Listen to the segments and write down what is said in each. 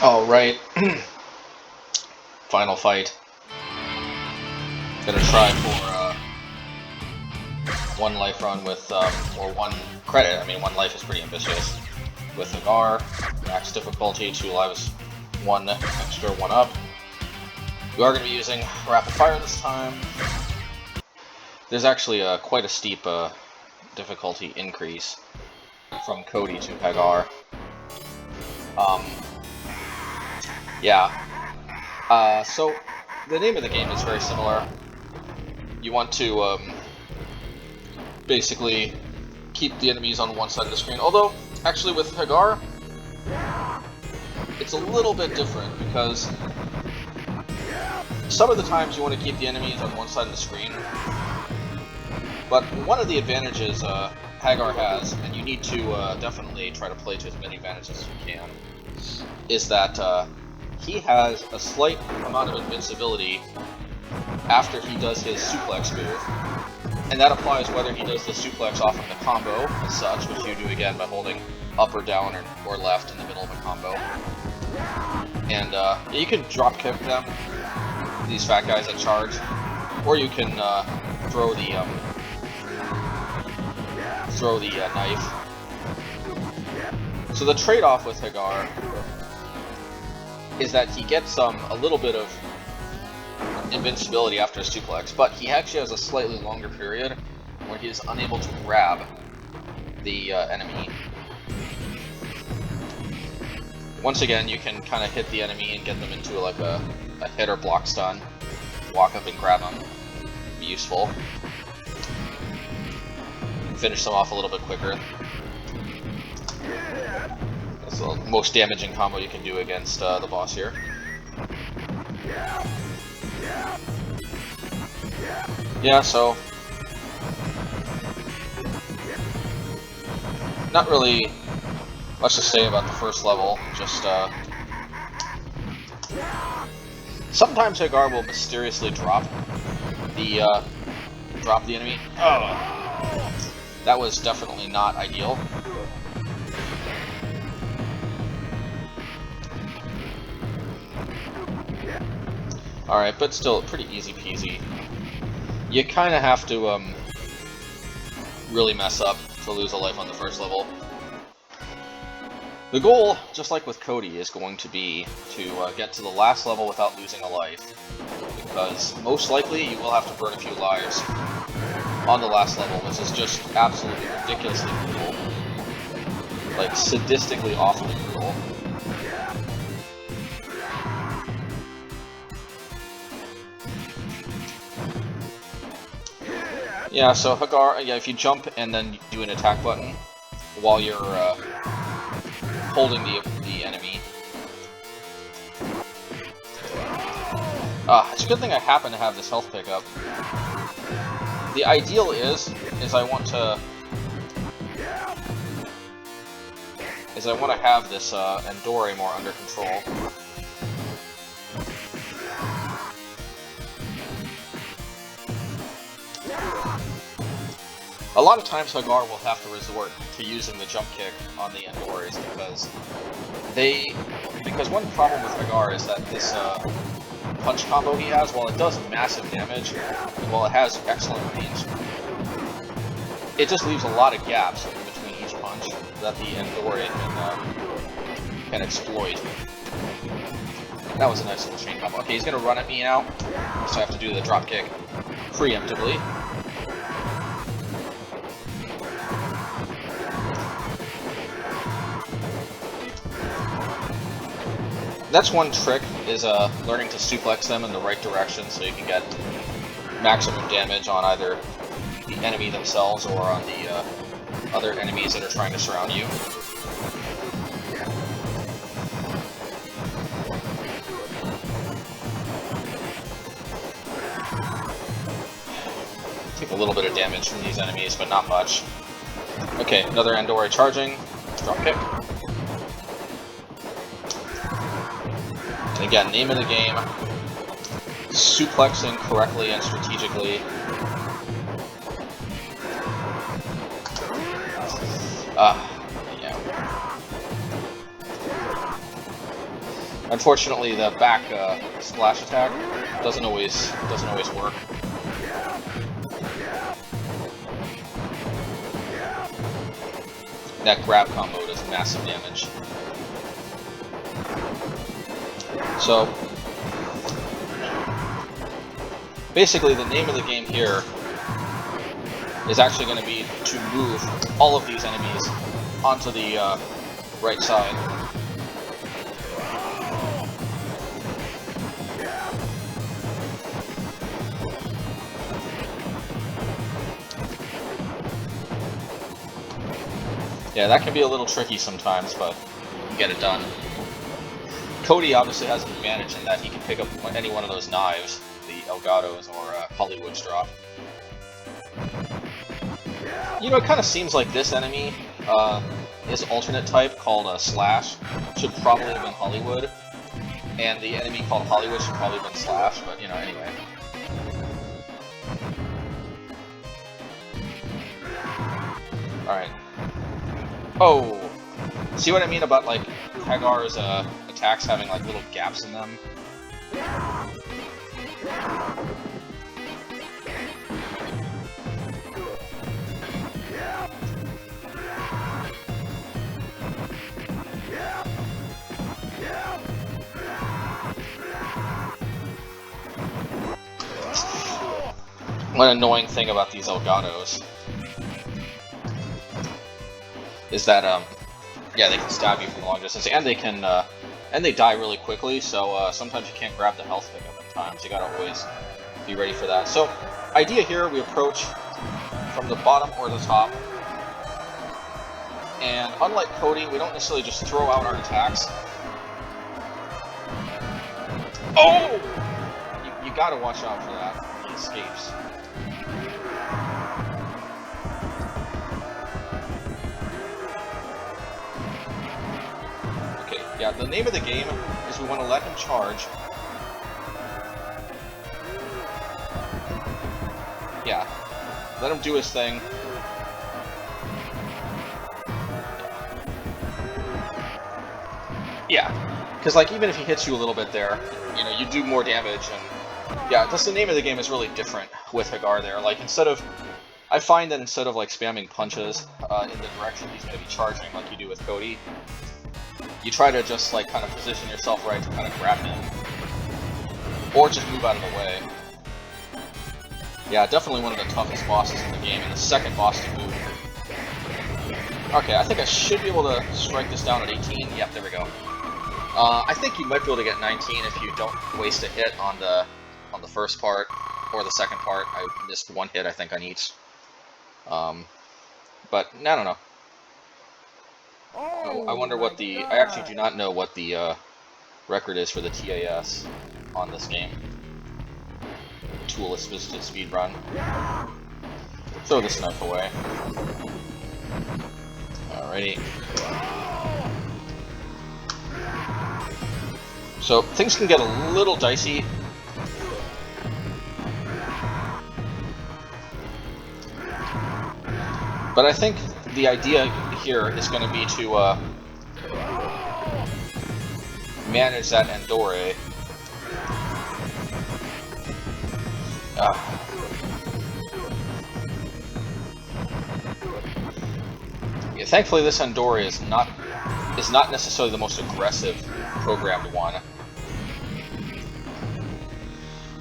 All right, final fight. Gonna try for one life run with, or one credit. I mean, one life is pretty ambitious. With Haggar, max difficulty, 2 lives, 1 extra, 1 up. We are going to be using rapid fire this time. There's actually quite a steep difficulty increase from Cody to Haggar. Yeah. So the name of the game is very similar. You want to basically keep the enemies on one side of the screen. Although, actually with Haggar, it's a little bit different because some of the times you want to keep the enemies on one side of the screen. But one of the advantages Haggar has, and you need to definitely try to play to as many advantages as you can, is that he has a slight amount of invincibility after he does his suplex move. And that applies whether he does the suplex off of the combo as such, which you do again by holding up or down or left in the middle of a combo. And you can drop kick them, these fat guys that charge, or you can throw the knife. So the trade-off with Haggar is that he gets a little bit of invincibility after a suplex, but he actually has a slightly longer period where he is unable to grab the enemy. Once again, you can kind of hit the enemy and get them into like a hit or block stun. Walk up and grab them. Be useful. Finish them off a little bit quicker. That's the most damaging combo you can do against the boss here. Yeah, so not really much to say about the first level, just sometimes Haggar will mysteriously drop the enemy. Oh, that was definitely not ideal. Alright, but still pretty easy peasy. You kind of have to really mess up to lose a life on the first level. The goal, just like with Cody, is going to be to get to the last level without losing a life, because most likely you will have to burn a few lives on the last level, which is just absolutely ridiculously brutal. Like, sadistically awfully brutal. Yeah, so Haggar, yeah, if you jump and then do an attack button while you're holding the enemy. It's a good thing I happen to have this health pickup. The ideal is I want to have this Endore more under control. A lot of times Haggar will have to resort to using the jump kick on the Endores because one problem with Haggar is that this punch combo he has, while it does massive damage, and while it has excellent range, it just leaves a lot of gaps in between each punch that the Endore can exploit. That was a nice little chain combo. Okay, he's gonna run at me now, so I have to do the drop kick preemptively. That's one trick, is learning to suplex them in the right direction so you can get maximum damage on either the enemy themselves or on the other enemies that are trying to surround you. Take a little bit of damage from these enemies, but not much. Okay, another Endore charging. Drop kick. And again, name of the game, suplexing correctly and strategically. Yeah. Unfortunately, the back splash attack doesn't always work. That grab combo does massive damage. So, basically the name of the game here is actually going to be to move all of these enemies onto the right side. Yeah, that can be a little tricky sometimes, but you get it done. Cody obviously has an advantage in that he can pick up any one of those knives, the Elgatos or Hollywood's drop. You know, it kind of seems like this enemy, this alternate type called Slash, should probably have been Hollywood, and the enemy called Hollywood should probably have been Slash, but you know, anyway. Alright. Oh! See what I mean about, like, Haggar's attacks having, like, little gaps in them? One annoying thing about these Elgatos is that, yeah, they can stab you from a long distance, and they can, and they die really quickly, so sometimes you can't grab the health pickup in time, so you gotta always be ready for that. So, idea here, we approach from the bottom or the top, and unlike Cody, we don't necessarily just throw out our attacks. Oh! You gotta watch out for that. He escapes. Yeah, the name of the game is we want to let him charge. Yeah, let him do his thing. Yeah, because like even if he hits you a little bit there, you know, you do more damage, and yeah, that's the name of the game is really different with Haggar there. Like I find that instead of like spamming punches in the direction he's going to be charging like you do with Cody, you try to just like kind of position yourself right to kind of grab him, or just move out of the way. Yeah, definitely one of the toughest bosses in the game, and the second boss to move. Okay, I think I should be able to strike this down at 18. Yep, there we go. I think you might be able to get 19 if you don't waste a hit on the first part or the second part. I missed one hit, I think, on each. But I don't know. I wonder what the... I actually do not know what the record is for the TAS on this game. Toolless Visited Speedrun. Throw this knife away. Alrighty. So, things can get a little dicey. But I think the idea here is going to be to manage that Andore. Yeah, thankfully, this Andore is not necessarily the most aggressive programmed one.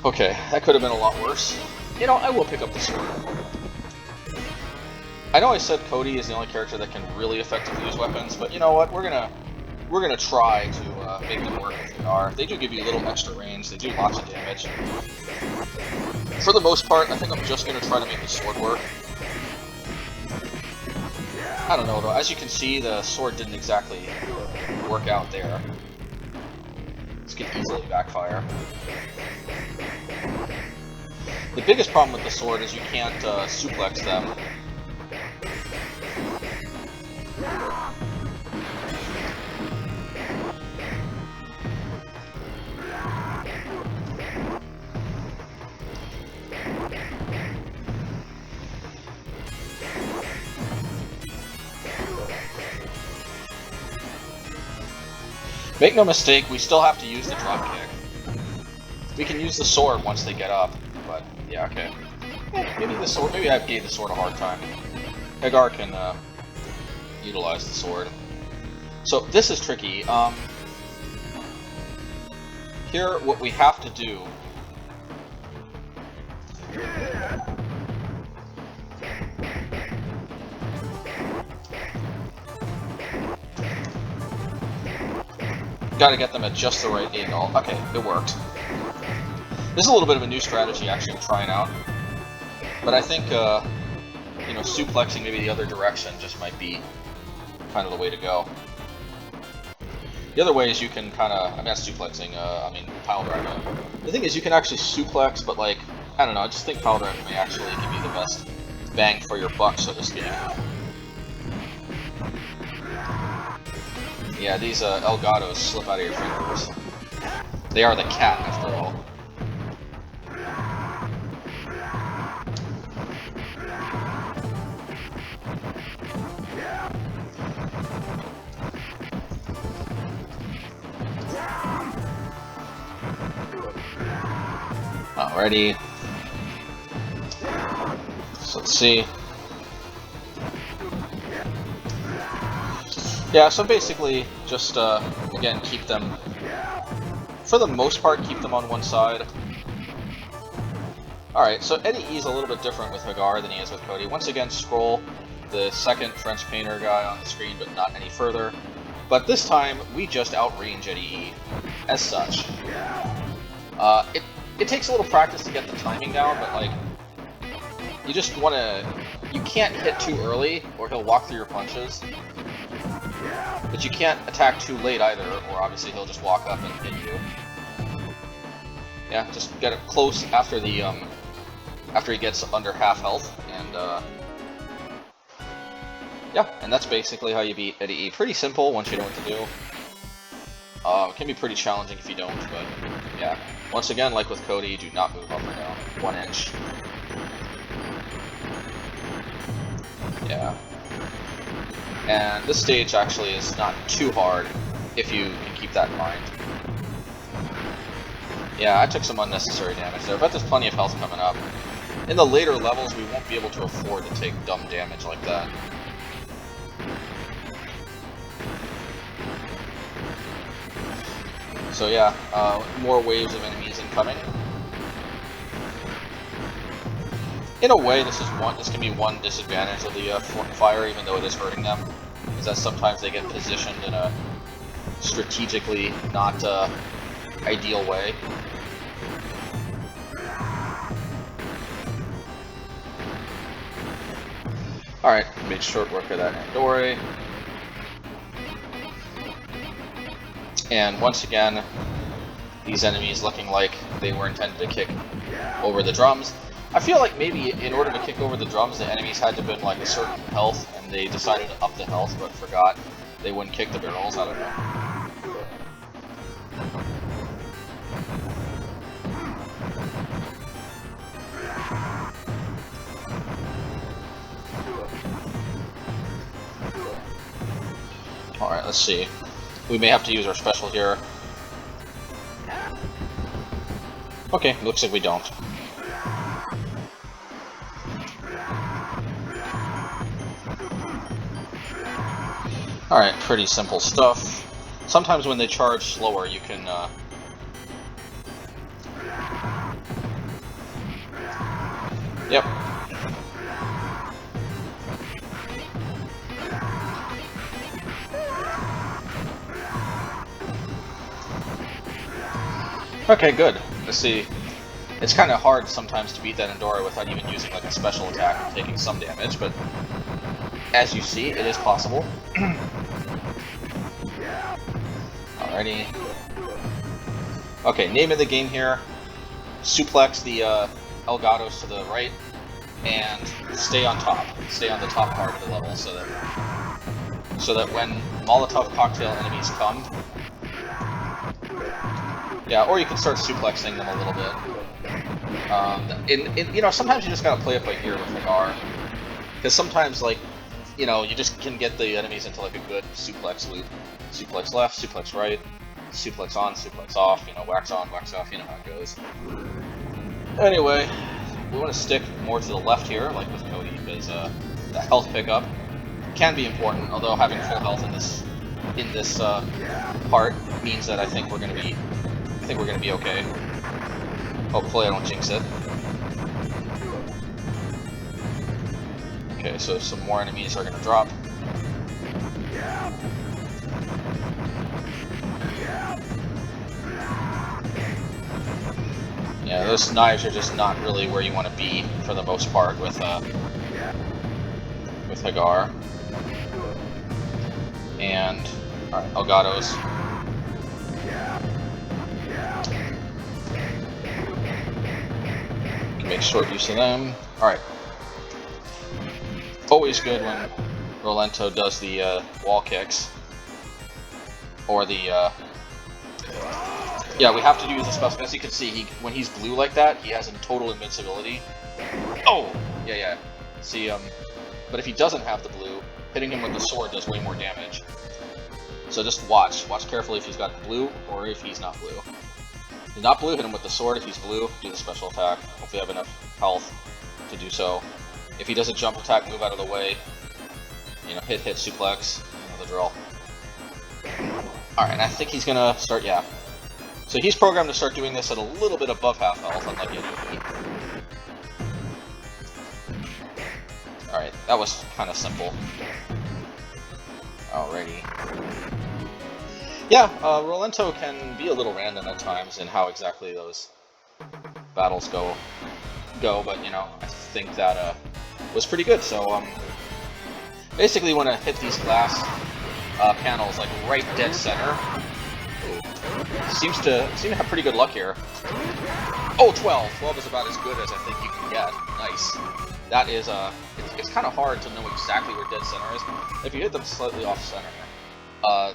Okay, that could have been a lot worse. You know, I will pick up the sword. I know I said Cody is the only character that can really effectively use weapons, but you know what? We're gonna try to make them work with Haggar. They do give you a little extra range. They do lots of damage. For the most part, I think I'm just gonna try to make the sword work. I don't know though. As you can see, the sword didn't exactly work out there. This can easily backfire. The biggest problem with the sword is you can't suplex them. Make no mistake, we still have to use the drop kick. We can use the sword once they get up, but yeah, okay. Maybe the sword. Maybe I gave the sword a hard time. Haggar can utilize the sword. So this is tricky. Here, what we have to do. Got to get them at just the right angle. Okay, it worked. This is a little bit of a new strategy, actually, I'm trying out. But I think, you know, suplexing maybe the other direction just might be kind of the way to go. The other way is you can kind of, I mean, not suplexing, I mean, pile driving. The thing is, you can actually suplex, but like, I don't know, I just think pile driving may actually give you the best bang for your buck, so to speak. Yeah, these Elgatos slip out of your fingers. They are the cat, after all. Alrighty. So let's see. Yeah, so basically, just, again, keep them, for the most part, keep them on one side. Alright, so Eddie E is a little bit different with Haggar than he is with Cody. Once again, scroll the second French painter guy on the screen, but not any further. But this time, we just outrange Eddie E, as such. It takes a little practice to get the timing down, but, like, you just want to, you can't hit too early, or he'll walk through your punches. But you can't attack too late either, or obviously he'll just walk up and hit you. Yeah, just get it close after the after he gets under half health, and yeah, and that's basically how you beat Eddie E. Pretty simple once you know what to do. It can be pretty challenging if you don't, but yeah. Once again, like with Cody, do not move up or down 1 inch. Yeah. And this stage actually is not too hard, if you can keep that in mind. Yeah, I took some unnecessary damage there, but there's plenty of health coming up. In the later levels, we won't be able to afford to take dumb damage like that. So yeah, more waves of enemies incoming. In a way, this can be one disadvantage of the fire, even though it is hurting them, is that sometimes they get positioned in a strategically not ideal way. Alright, made short work of that Andore. And once again, these enemies looking like they were intended to kick over the drums. I feel like maybe in order to kick over the drums, the enemies had to have been like a certain health, and they decided to up the health, but forgot they wouldn't kick the barrels. I don't know. Alright, let's see. We may have to use our special here. Okay, looks like we don't. Alright, pretty simple stuff. Sometimes when they charge slower, you can, Yep. Okay, good. Let's see. It's kind of hard sometimes to beat that Andore without even using like a special attack and taking some damage, but as you see, it is possible. Alrighty. Okay, name of the game here. Suplex the Elgatos to the right, and stay on top. Stay on the top part of the level so that when Molotov cocktail enemies come, yeah, or you can start suplexing them a little bit. You know, sometimes you just gotta play it by ear with Haggar, because sometimes, like, you know, you just can get the enemies into like a good suplex loop. Suplex left, suplex right. suplex on, suplex off, you know, wax on, wax off, you know how it goes. Anyway, we want to stick more to the left here, like with Cody, because the health pickup can be important, although having full health in this part means that I think we're gonna be okay. Hopefully I don't jinx it. Okay, so some more enemies are gonna drop. Yeah, those knives are just not really where you want to be for the most part with Haggar. And alright, Elgatos. Can make short use of them. Alright. Always good when Rolento does the wall kicks. Or the yeah, we have to use the special. As you can see, when he's blue like that, he has a total invincibility. Oh! Yeah. See, but if he doesn't have the blue, hitting him with the sword does way more damage. So just watch. Watch carefully if he's got the blue, or if he's not blue. If he's not blue, hit him with the sword. If he's blue, do the special attack. Hopefully you have enough health to do so. If he does a jump attack, move out of the way. You know, hit, suplex. You know the drill. Alright, I think he's gonna start, yeah. So he's programmed to start doing this at a little bit above half health, unlike any. Alright, that was kind of simple. Alrighty. Yeah, Rolento can be a little random at times in how exactly those battles go, but, you know, I think that was pretty good. So, basically you want to hit these glass panels, like, right dead center. Seem to have pretty good luck here. Oh, 12! 12 is about as good as I think you can get. Nice. That is, it's kind of hard to know exactly where dead center is. If you hit them slightly off center,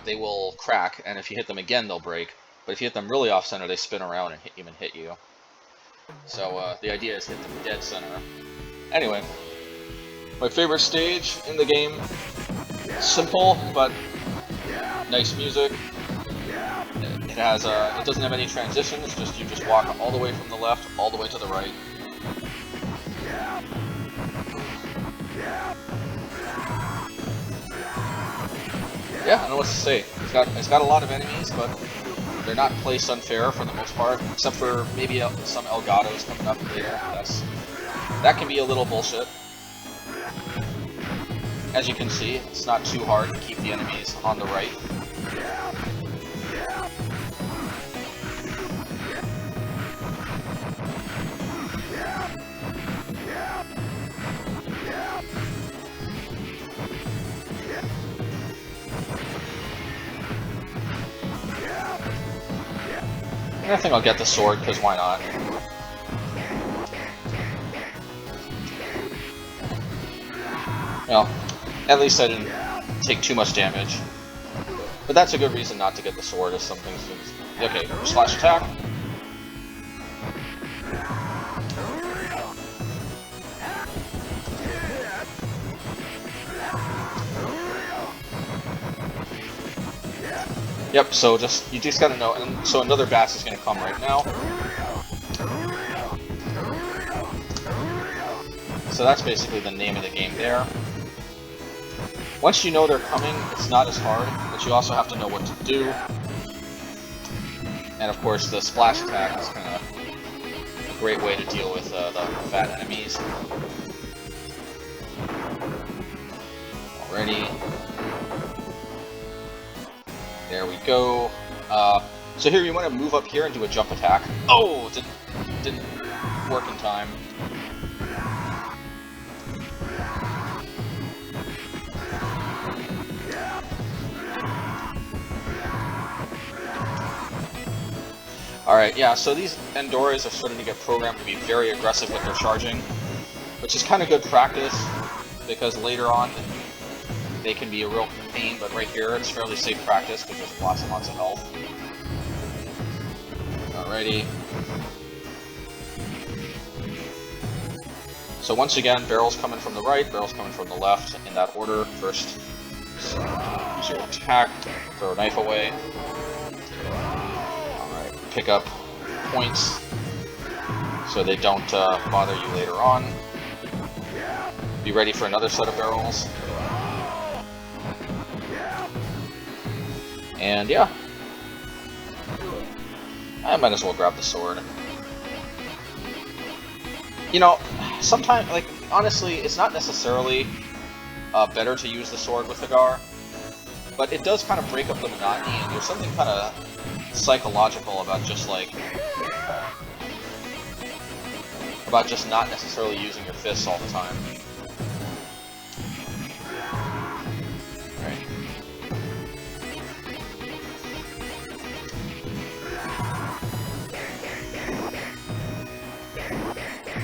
they will crack, and if you hit them again, they'll break. But if you hit them really off center, they spin around and hit you. So, the idea is hit them dead center. Anyway, my favorite stage in the game. Simple, but nice music. It has it doesn't have any transitions, just you just walk all the way from the left, all the way to the right. Yeah, I don't know what to say. It's got a lot of enemies, but they're not placed unfair for the most part, except for maybe some Elgatos coming up later. That can be a little bullshit. As you can see, it's not too hard to keep the enemies on the right. I think I'll get the sword, because why not? Well, at least I didn't take too much damage. But that's a good reason not to get the sword, if something's... Okay, slash attack. Yep, so you just gotta know, and so another bass is gonna come right now. So that's basically the name of the game there. Once you know they're coming, it's not as hard, but you also have to know what to do. And of course, the splash attack is kind of a great way to deal with the fat enemies. Alrighty. There we go. So here you want to move up here and do a jump attack. Oh, didn't work in time. Alright, yeah, so these Endoras are starting to get programmed to be very aggressive with their charging, which is kind of good practice, because later on they can be a real pain, but right here it's fairly safe practice because there's lots and lots of health. Alrighty. So once again, barrels coming from the right, barrels coming from the left, in that order. First, use your attack, throw a knife away. pick up points so they don't bother you later on. Be ready for another set of barrels. And yeah, I might as well grab the sword. You know, sometimes, like, honestly, it's not necessarily better to use the sword with Haggar, but it does kind of break up the monotony, and there's something kind of psychological about just, like, about just not necessarily using your fists all the time. Right.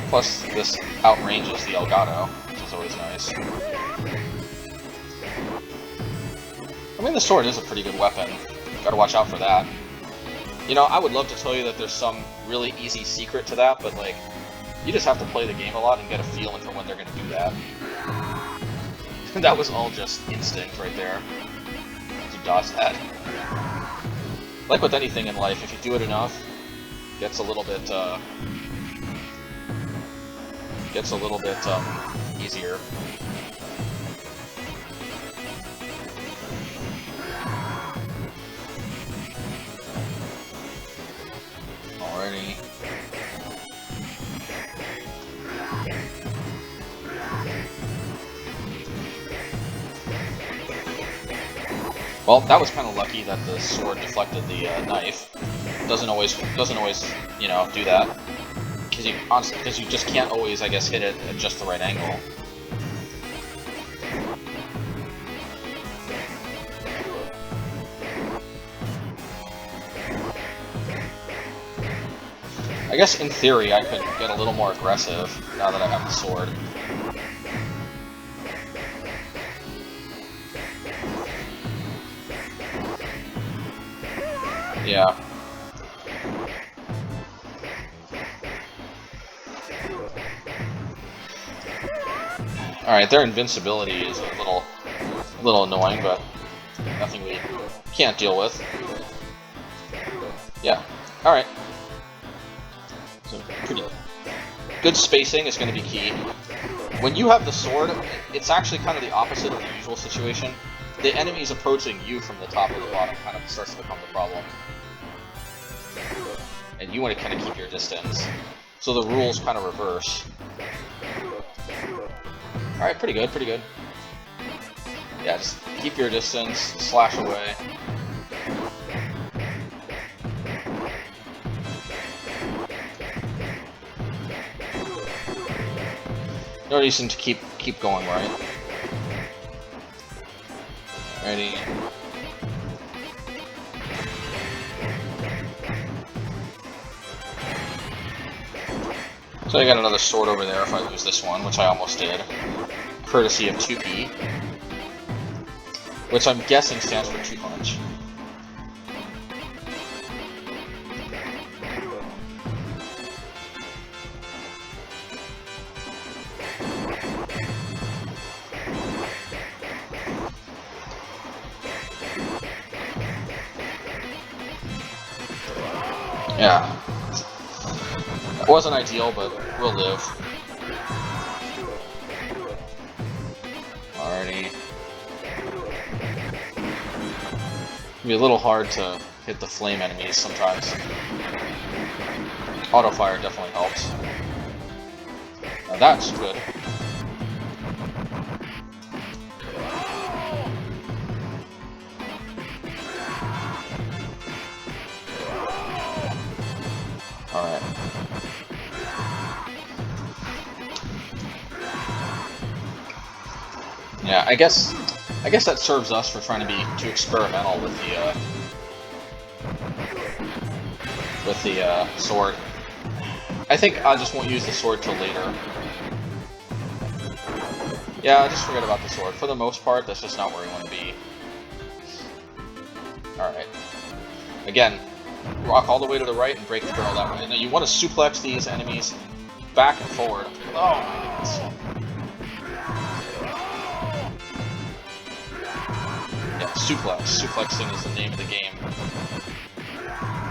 Plus, this outranges the Elgato, which is always nice. I mean, the sword is a pretty good weapon. Gotta watch out for that. You know, I would love to tell you that there's some really easy secret to that, but, like, you just have to play the game a lot and get a feeling for when they're gonna do that. That was all just instinct right there. To dodge that. Like with anything in life, if you do it enough, it gets a little bit, easier. Alrighty. Well, that was kind of lucky that the sword deflected the knife. Doesn't always, you know, do that. Because you just can't always, I guess, hit it at just the right angle. I guess in theory I could get a little more aggressive now that I have the sword. Yeah. Alright, their invincibility is a little annoying, but nothing we can't deal with. Yeah. Alright. So pretty good spacing is going to be key. When you have the sword, it's actually kind of the opposite of the usual situation. The enemies approaching you from the top or the bottom kind of starts to become the problem. And you want to kind of keep your distance. So the rules kind of reverse. Alright, pretty good, pretty good. Yeah, just keep your distance, slash away. No reason to keep going, right? Ready. So I got another sword over there if I lose this one, which I almost did. Courtesy of 2P. Which I'm guessing stands for 2 punch. Yeah. It wasn't ideal, but we'll live. Alrighty. It'll be a little hard to hit the flame enemies sometimes. Autofire definitely helps. Now that's good. Alright. Yeah, I guess that serves us for trying to be too experimental with the sword. I think I just won't use the sword till later. Yeah, just forget about the sword. For the most part, that's just not where we want to be. Alright. Again, rock all the way to the right and break the barrel that way. Now you want to suplex these enemies back and forward. Oh! Yeah, suplex. Suplexing is the name of the game.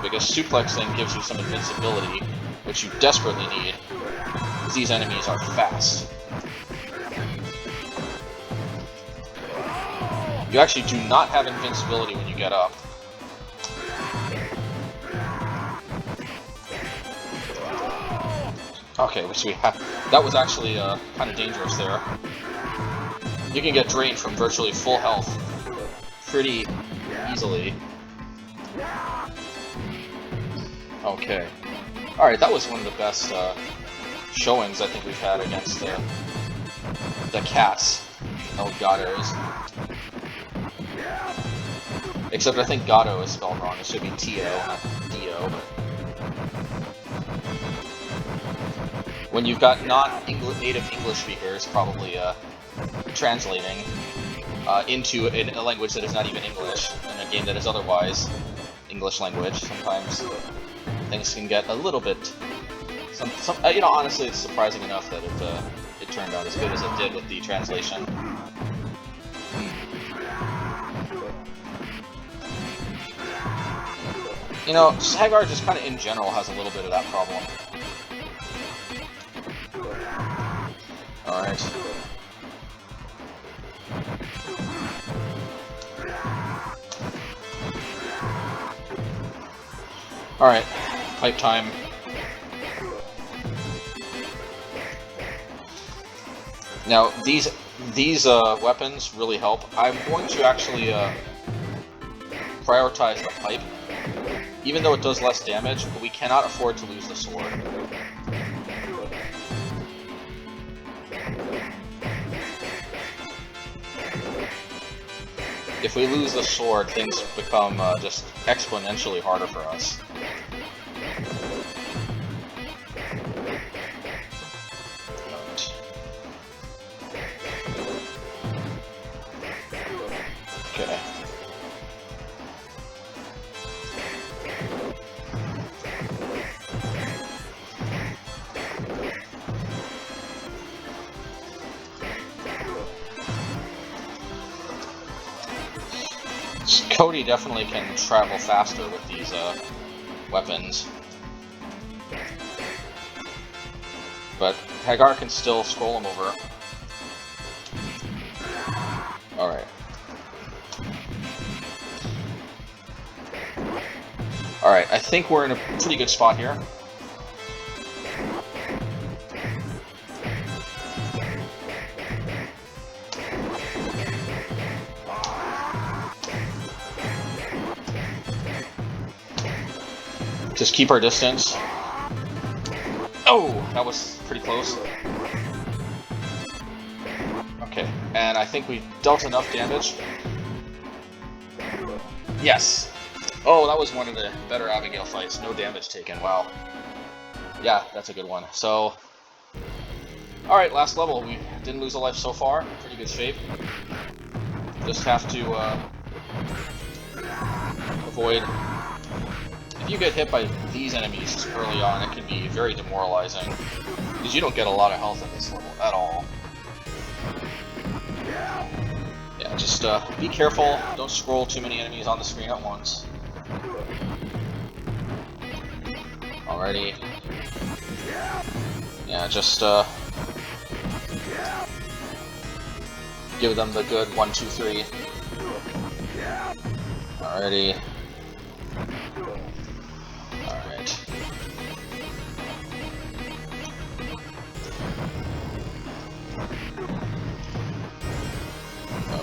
because suplexing gives you some invincibility, which you desperately need, because these enemies are fast. You actually do not have invincibility when you get up. Okay, which that was actually kind of dangerous there. You can get drained from virtually full health pretty easily. Okay. Alright, that was one of the best showings I think we've had against the cats. Oh, Gatos. Except I think Gato is spelled wrong. It should be T-O, not D-O. When you've got non-native English speakers probably translating into a language that is not even English, in a game that is otherwise English language, sometimes things can get a little bit... you know, honestly, it's surprising enough that it turned out as good as it did with the translation. You know, Haggar just kind of in general has a little bit of that problem. Alright. Alright, pipe time. Now, these weapons really help. I'm going to actually prioritize the pipe. Even though it does less damage, but we cannot afford to lose the sword. If we lose the sword, things become just exponentially harder for us. Okay. Cody definitely can travel faster with these weapons, but Haggar can still scroll him over. Alright. Alright, I think we're in a pretty good spot here. Just keep our distance. Oh, that was pretty close. Okay, and I think we dealt enough damage. Yes. Oh, that was one of the better Abigail fights. No damage taken. Wow. Yeah, that's a good one. So, alright, last level. We didn't lose a life so far. Pretty good shape. Just have to avoid... If you get hit by these enemies early on, it can be very demoralizing, because you don't get a lot of health at this level at all. Yeah, just be careful, don't scroll too many enemies on the screen at once. Alrighty. Yeah, just give them the good 1, 2, 3. Alrighty.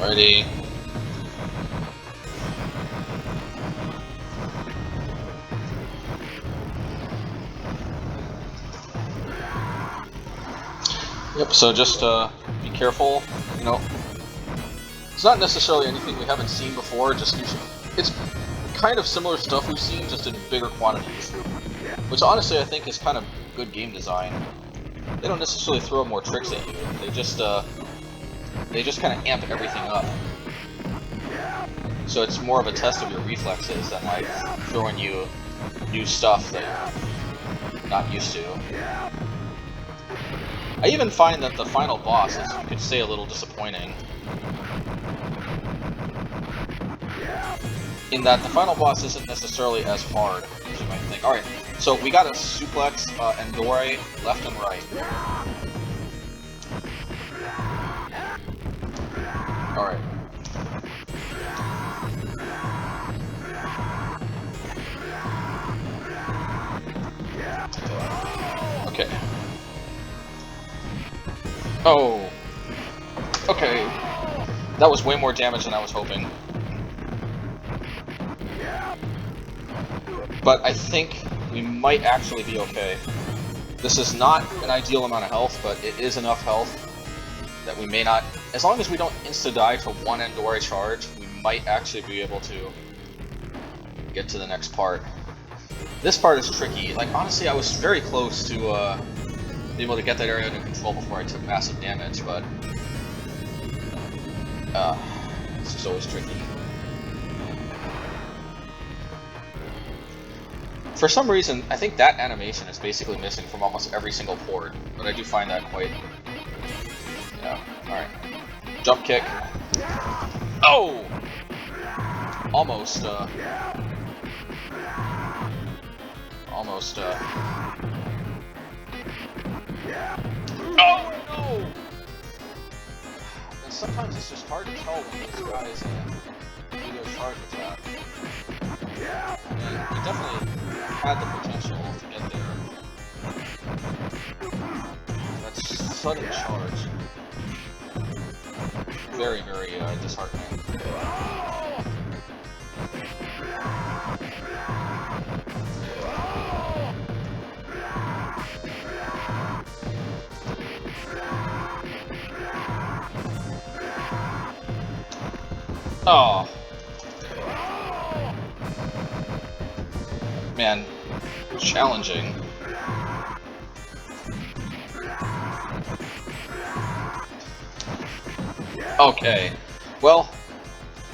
Alrighty. Yep, so just be careful, you know. It's not necessarily anything we haven't seen before, just it's kind of similar stuff we've seen, just in bigger quantities. Which honestly I think is kind of good game design. They don't necessarily throw more tricks at you, they just kind of amp everything up. So it's more of a test of your reflexes than like throwing you new stuff that you're not used to. I even find that the final boss is, you could say, a little disappointing. in that the final boss isn't necessarily as hard as you might think. Alright, so we got a suplex Endore left and right. Alright. Okay. Oh. Okay. That was way more damage than I was hoping. But I think we might actually be okay. This is not an ideal amount of health, but it is enough health that we may not... As long as we don't insta-die to one Endore charge, we might actually be able to get to the next part. This part is tricky. Like, honestly, I was very close to be able to get that area under control before I took massive damage, but... this is always tricky. For some reason, I think that animation is basically missing from almost every single port, but I do find that quite... Yeah, alright. Jump kick. Oh! Almost, Almost, Oh, no! And sometimes it's just hard to tell when these guys do their charge attack. And we definitely had the potential to get there. That's sudden charge. Very, very disheartening. Oh. Man, challenging. Okay. Well,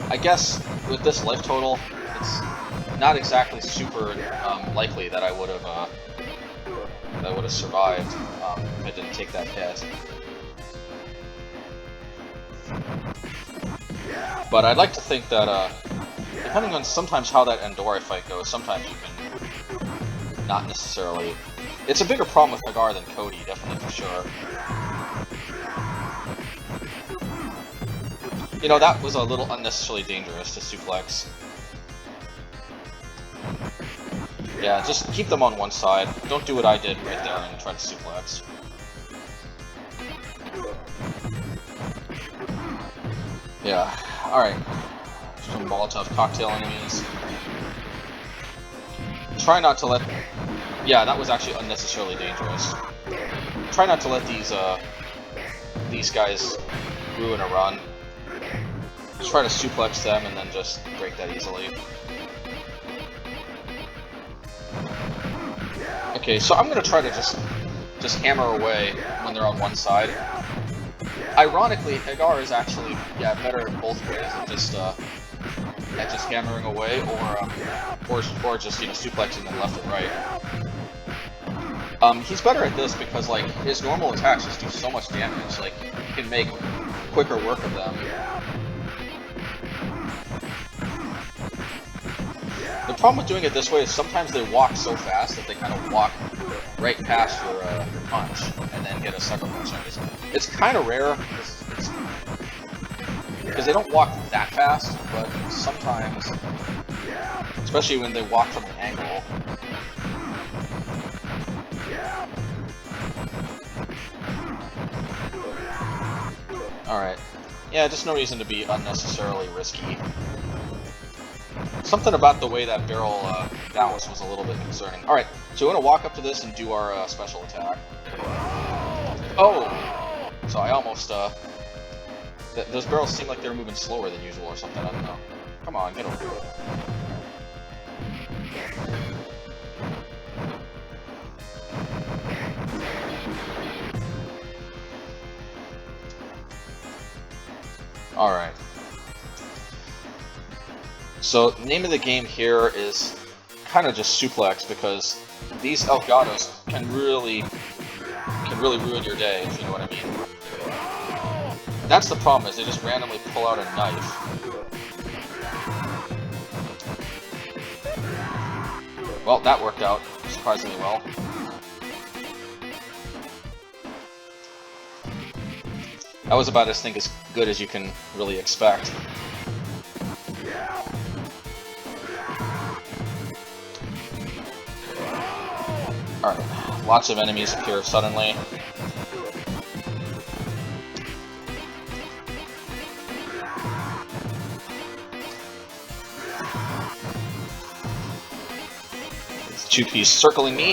I guess with this life total, it's not exactly super likely that I would have survived if I didn't take that hit. But I'd like to think that, depending on sometimes how that Endore fight goes, sometimes you can not necessarily... It's a bigger problem with Haggar than Cody, definitely for sure. You know, that was a little unnecessarily dangerous to suplex. Yeah, just keep them on one side. Don't do what I did right there and try to suplex. Yeah, alright. Some Molotov cocktail enemies. Try not to let... Yeah, that was actually unnecessarily dangerous. Try not to let these guys ruin a run. Just try to suplex them and then just break that easily. Okay, so I'm gonna try to just hammer away when they're on one side. Ironically, Haggar is actually better at both ways at just hammering away or just suplexing them left and right. He's better at this because like his normal attacks just do so much damage. Like he can make quicker work of them. The problem with doing it this way is sometimes they walk so fast that they kind of walk right past your punch and then get a sucker punch. It's kind of rare because they don't walk that fast, but sometimes, especially when they walk from an angle. Alright. Yeah, just no reason to be unnecessarily risky. Something about the way that barrel bounced was a little bit concerning. Alright, so we're going to walk up to this and do our special attack. Oh! So I almost, those barrels seem like they're moving slower than usual or something, I don't know. Come on, get over it. Alright. So, the name of the game here is kind of just suplex because these Elgatos can really ruin your day, if you know what I mean. That's the problem, is they just randomly pull out a knife. Well, that worked out surprisingly well. That was about as good as you can really expect. Alright, lots of enemies appear suddenly. Two-piece circling me.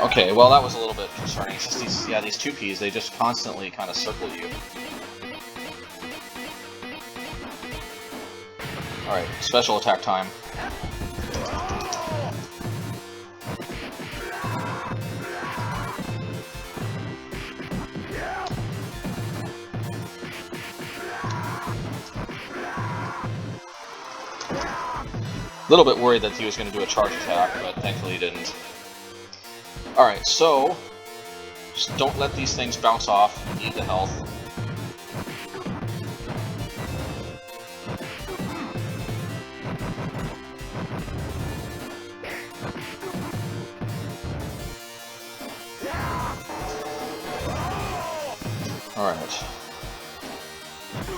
Okay, well that was a little bit concerning. It's just these two-piece, they just constantly kind of circle you. Alright, special attack time. A little bit worried that he was going to do a charge attack, but thankfully he didn't. Alright, so just don't let these things bounce off. You need the health. Alright.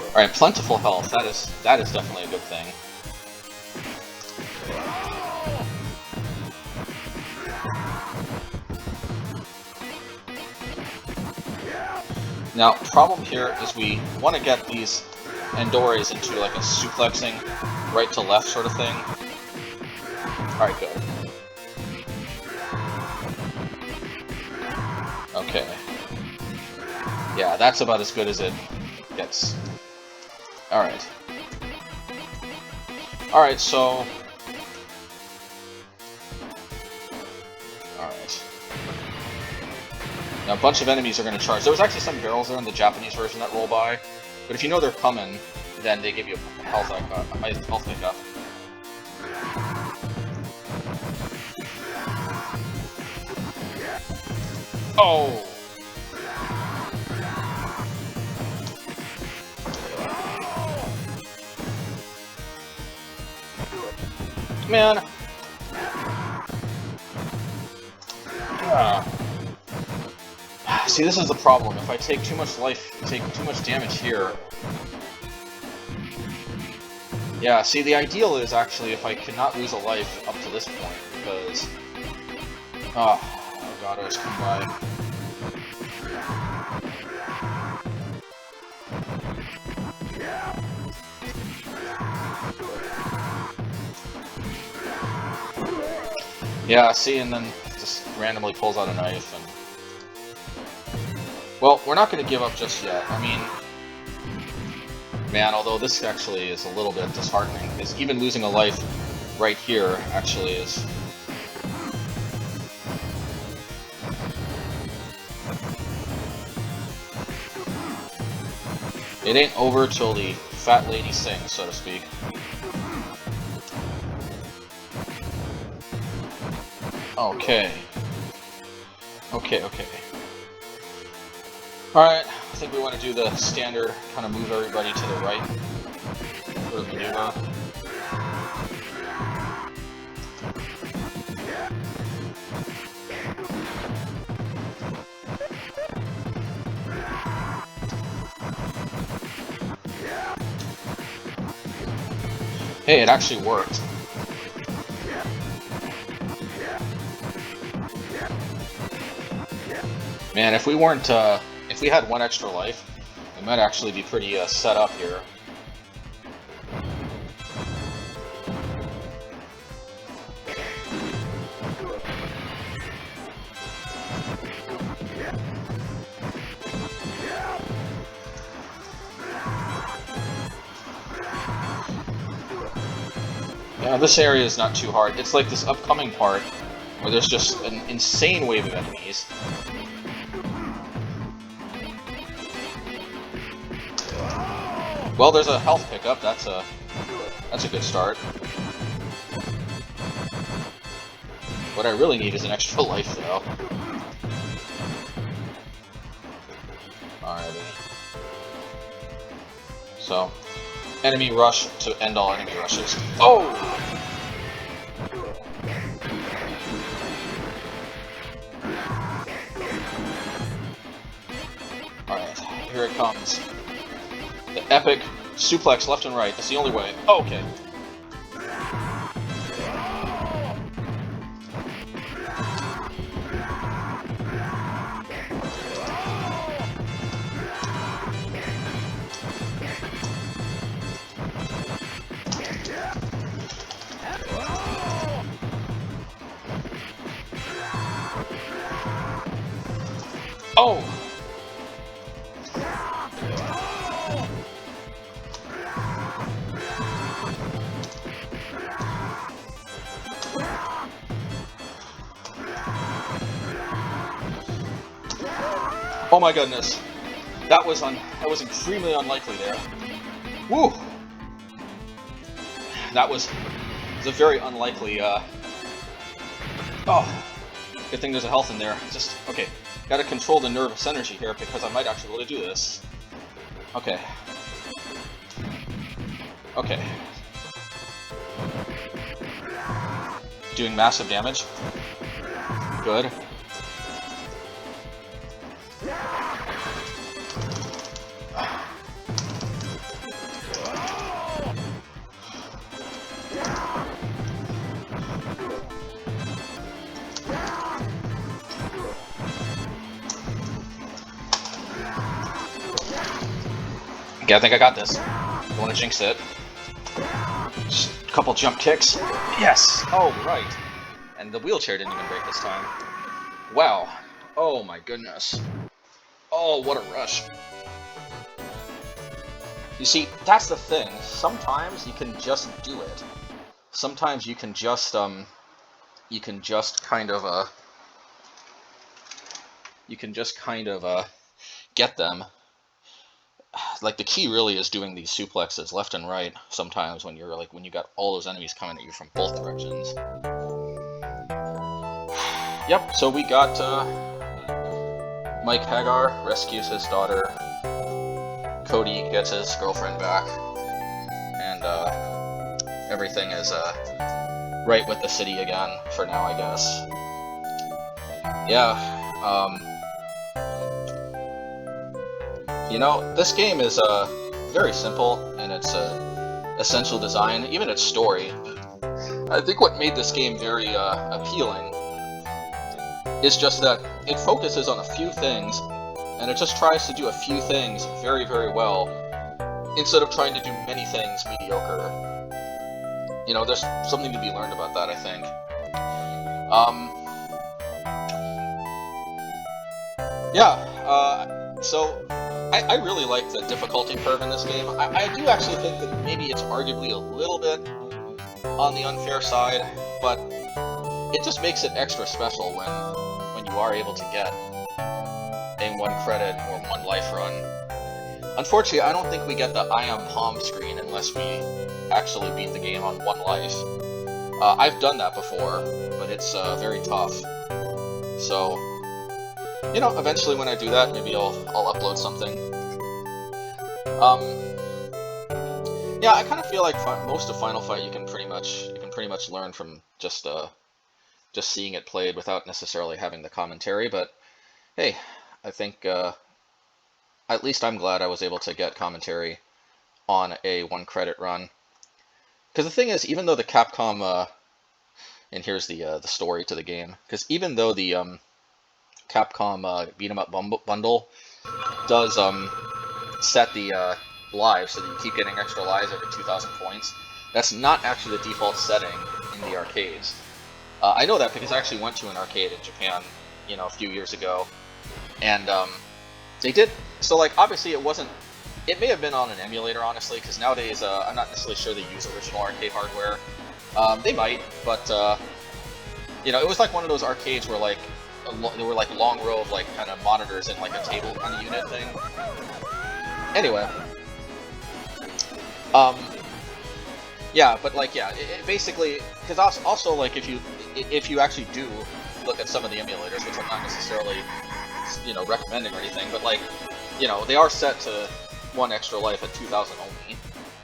Alright, plentiful health. That is definitely a good thing. Now, problem here is we want to get these Andores into like a suplexing right to left sort of thing. Alright, good. Okay. Yeah, that's about as good as it gets. Alright. Alright, so... Alright. Now, a bunch of enemies are going to charge. There was actually some barrels there in the Japanese version that roll by, but if you know they're coming, then they give you a health pickup. Oh! Man! See, this is the problem. If I take too much too much damage here... Yeah, see, the ideal is actually if I cannot lose a life up to this point, because... Oh god, I was come by. Yeah, see, and then just randomly pulls out a knife, and... Well, we're not going to give up just yet. I mean... Man, although this actually is a little bit disheartening, because even losing a life right here actually is... It ain't over till the fat lady sings, so to speak. Okay. Okay. Alright, I think we want to do the standard, kind of move everybody to the right for the maneuver. Hey, it actually worked. Man, if we weren't, if we had one extra life, we might actually be pretty set up here. Yeah, this area is not too hard. It's like this upcoming part where there's just an insane wave of enemies. Well, there's a health pickup. That's a good start. What I really need is an extra life, though. Alrighty. So, enemy rush to end all enemy rushes. Oh! Alright, here it comes. The epic suplex left and right. That's the only way. Oh, okay. Oh! Oh my goodness. That was extremely unlikely there. Woo! That was a very unlikely, Oh! Good thing there's a health in there. Just, okay. Gotta control the nervous energy here, because I might actually be able to do this. Okay. Okay. Doing massive damage. Good. Okay, I think I got this. Don't want to jinx it. Just a couple jump kicks. Yes! Oh, right. And the wheelchair didn't even break this time. Wow. Oh my goodness. Oh, what a rush. You see, that's the thing. Sometimes you can just do it. Sometimes you can just kind of get them. Like, the key really is doing these suplexes left and right sometimes when you got all those enemies coming at you from both directions. Yep, so we got Mike Haggar rescues his daughter, Cody gets his girlfriend back, and everything is right with the city again for now, I guess. Yeah, you know, this game is very simple in its essential design, even its story. I think what made this game very appealing is just that it focuses on a few things, and it just tries to do a few things very, very well, instead of trying to do many things mediocre. You know, there's something to be learned about that, I think. So I really like the difficulty curve in this game. I do actually think that maybe it's arguably a little bit on the unfair side, but it just makes it extra special when you are able to get a 1 credit or 1 life run. Unfortunately, I don't think we get the I am Palm screen unless we actually beat the game on 1 life. I've done that before, but it's very tough. So, you know, eventually when I do that, maybe I'll upload something. Yeah, I kind of feel like most of Final Fight you can pretty much learn from just seeing it played without necessarily having the commentary. But hey, I think at least I'm glad I was able to get commentary on a 1 credit run. Because the thing is, even though the Capcom and here's the story to the game, because even though the Capcom beat 'em up bundle does set the lives so that you keep getting extra lives every 2,000 points, that's not actually the default setting in the arcades. I know that because I actually went to an arcade in Japan, you know, a few years ago, and they did. So, like, obviously it wasn't. It may have been on an emulator, honestly, because nowadays I'm not necessarily sure they use original arcade hardware. They might, but you know, it was like one of those arcades where like there were like a long row of like kind of monitors in like a table kind of unit thing. Anyway, yeah, but like it basically, because also like if you actually do look at some of the emulators, which I'm not necessarily, you know, recommending or anything, but like, you know, they are set to 1 extra life at 2,000 only.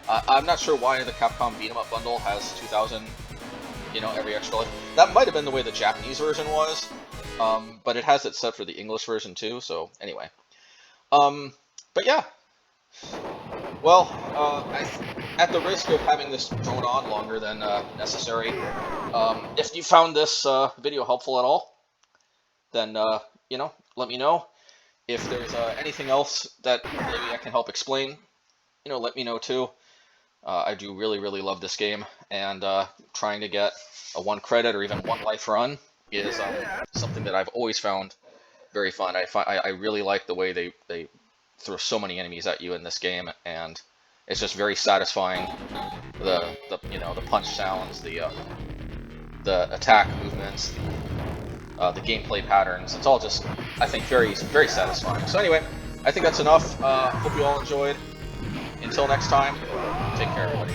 I'm not sure why the Capcom beat 'em up bundle has 2,000, you know, every extra life. That might have been the way the Japanese version was, but it has it set for the English version too. So anyway, but yeah. Well, at the risk of having this drone on longer than necessary, if you found this video helpful at all, then you know, let me know. If there's anything else that maybe I can help explain, you know, let me know too. I do really love this game, and trying to get a 1 credit or even 1 life run is something that I've always found very fun. I really like the way they throw so many enemies at you in this game, and it's just very satisfying. The you know, the punch sounds, the attack movements, the gameplay patterns. It's all just, I think, very satisfying. So anyway, I think that's enough. Hope you all enjoyed. Until next time, take care, everybody.